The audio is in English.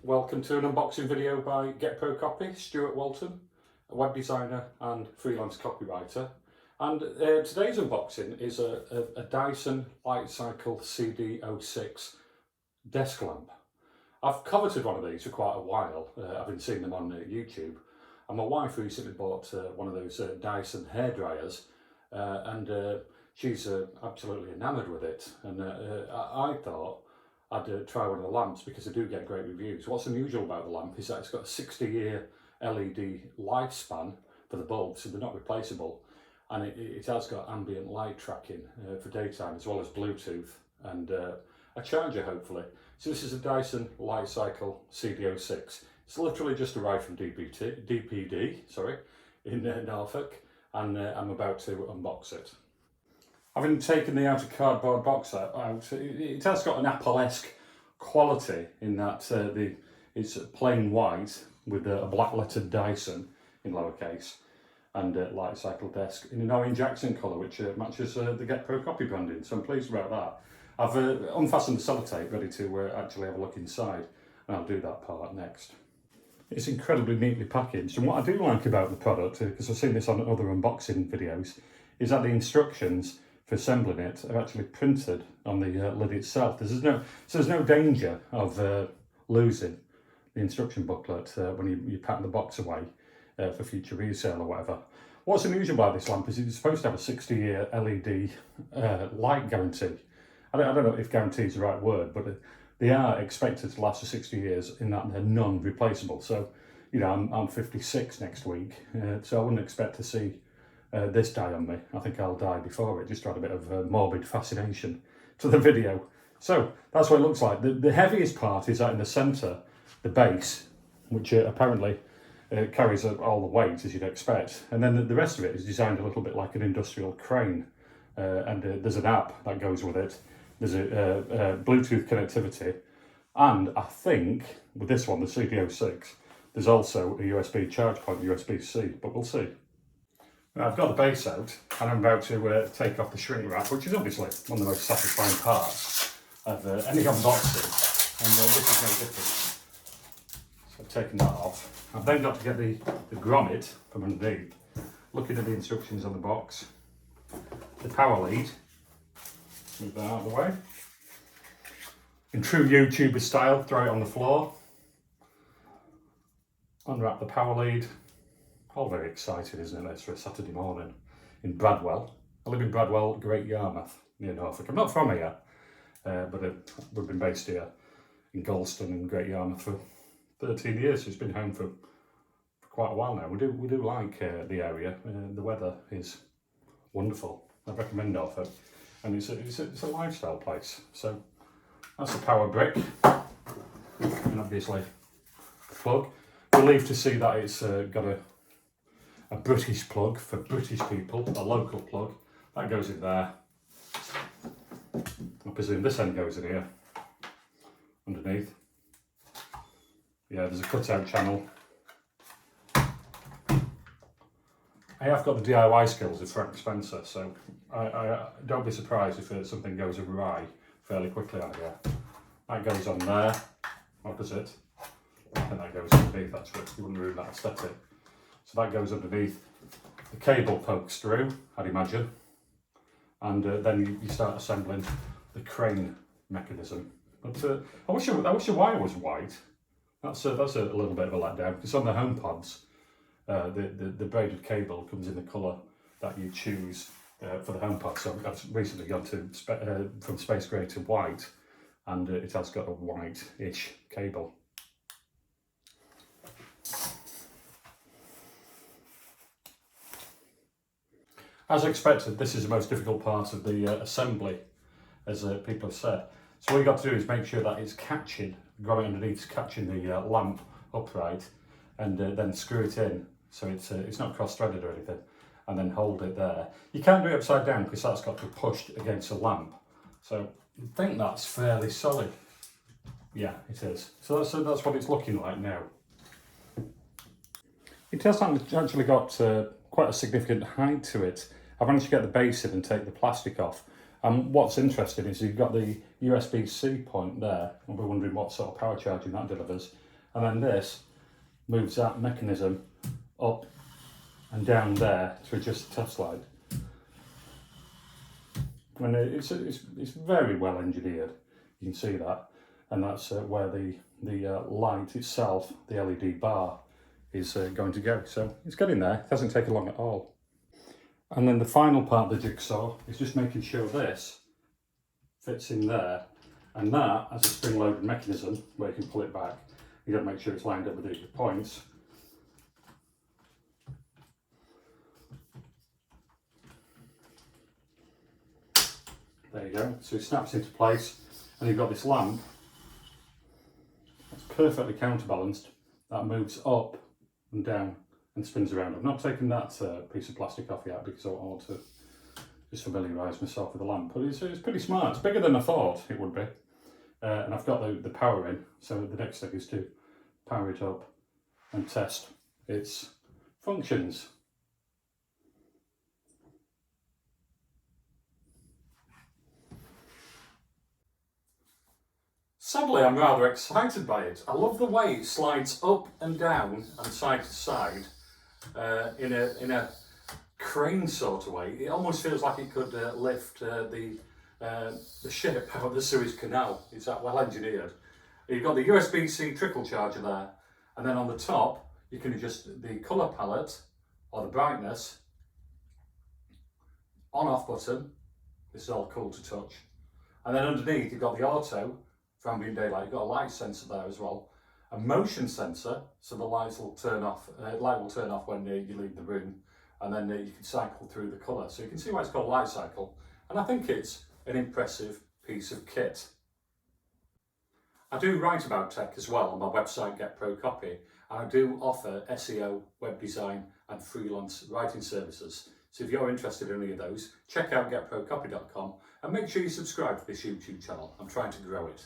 Welcome to an unboxing video by Get Pro Copy, Stuart Walton, a web designer and freelance copywriter. And today's unboxing is a Dyson Lightcycle CD06 desk lamp. I've coveted one of these for quite a while. I've been seeing them on YouTube. And my wife recently bought one of those Dyson hairdryers and she's absolutely enamoured with it. And I thought I'd try one of the lamps because they do get great reviews. What's unusual about the lamp is that it's got a 60-year LED lifespan for the bulbs, so they're not replaceable. And it has got ambient light tracking for daytime, as well as Bluetooth and a charger, hopefully. So this is a Dyson Lightcycle CD06. It's literally just arrived from DPD in Norfolk, and I'm about to unbox it. Having taken the outer cardboard box out, it has got an Apple-esque quality in that it's plain white with a black lettered Dyson in lowercase and a Lightcycle desk in an orange accent colour, which matches the Get Pro Copy branding, so I'm pleased about that. I've unfastened the sellotape ready to actually have a look inside, and I'll do that part next. It's incredibly neatly packaged, and what I do like about the product, because I've seen this on other unboxing videos, is that the instructions for assembling it are actually printed on the lid itself. So there's no danger of losing the instruction booklet when you pack the box away for future resale or whatever. What's unusual about this lamp is it's supposed to have a 60-year LED light guarantee. I don't know if guarantee is the right word, but they are expected to last for 60 years in that they're non-replaceable. So, you know, I'm 56 next week, so I wouldn't expect to see this die on me. I think I'll die before it, just to add a bit of morbid fascination to the video. So that's what it looks like. The heaviest part is that in the centre, the base, which apparently carries all the weight as you'd expect. And then the rest of it is designed a little bit like an industrial crane. And there's an app that goes with it. There's a Bluetooth connectivity. And I think with this one, the CD06, there's also a USB charge point, USB-C, but we'll see. I've got the base out and I'm about to take off the shrink wrap, which is obviously one of the most satisfying parts of any unboxing, and this is no different. So I've taken that off. I've then got to get the grommet from underneath, looking at the instructions on the box, the power lead, move that out of the way. In true YouTuber style, throw it on the floor, unwrap the power lead. All very exciting, isn't it? It's for a Saturday morning in Bradwell. I live in Bradwell, Great Yarmouth, near Norfolk. I'm not from here, but we've been based here in Galston and Great Yarmouth for 13 years. So it's been home for quite a while now. We do like the area. The weather is wonderful. I recommend Norfolk, and it's a lifestyle place. So that's the power brick, and obviously the plug. Relieved to see that it's got a British plug for British people, a local plug. That goes in there. I presume this end goes in here, underneath. Yeah, there's a cutout channel. I have got the DIY skills of Frank Spencer, so I don't be surprised if something goes awry fairly quickly on here. That goes on there, opposite. And that goes underneath, actually. You wouldn't ruin that aesthetic. So that goes underneath. The cable pokes through, I'd imagine. And then you start assembling the crane mechanism. But I wish the wire was white. That's a little bit of a letdown, because on the home pods, the braided cable comes in the colour that you choose for the home pod. So I've recently gone from space grey to white, and it has got a white-ish cable. As expected, this is the most difficult part of the assembly, as people have said. So what you've got to do is make sure that it's catching, the grommet underneath is catching the lamp upright, and then screw it in so it's not cross-threaded or anything, and then hold it there. You can't do it upside down because that's got to be pushed against the lamp. So I think that's fairly solid. Yeah, it is. So that's what it's looking like now. It has actually got quite a significant height to it. I've managed to get the base in and take the plastic off. And what's interesting is you've got the USB-C point there, and we're wondering what sort of power charging that delivers. and then this moves that mechanism up and down there to adjust the tap slide. And it's very well engineered, you can see that, and that's where the light itself, the LED bar, is going to go. So it's getting there, it hasn't taken long at all. And then the final part of the jigsaw is just making sure this fits in there, and that has a spring-loaded mechanism where you can pull it back. You got to make sure it's lined up with the points. There you go, so it snaps into place, and you've got this lamp that's perfectly counterbalanced, that moves up and down and spins around. I've not taken that piece of plastic off yet because I want to just familiarise myself with the lamp, but it's pretty smart. It's bigger than I thought it would be, and I've got the power in, so the next step is to power it up and test its functions. Sadly, I'm rather excited by it. I love the way it slides up and down and side to side in a crane sort of way. It almost feels like it could lift the ship out of the Suez Canal. It's that well engineered. You've got the USB-C trickle charger there, and then on the top you can adjust the colour palette or the brightness, on-off button. This is all cool to touch. And then underneath you've got the auto for ambient daylight. You've got a light sensor there as well, a motion sensor, so the lights will turn off. Light will turn off when you leave the room, and then you can cycle through the colour. So you can see why it's called light cycle, and I think it's an impressive piece of kit. I do write about tech as well on my website Get Pro Copy, and I do offer SEO, web design and freelance writing services. So if you're interested in any of those, check out getprocopy.com and make sure you subscribe to this YouTube channel. I'm trying to grow it.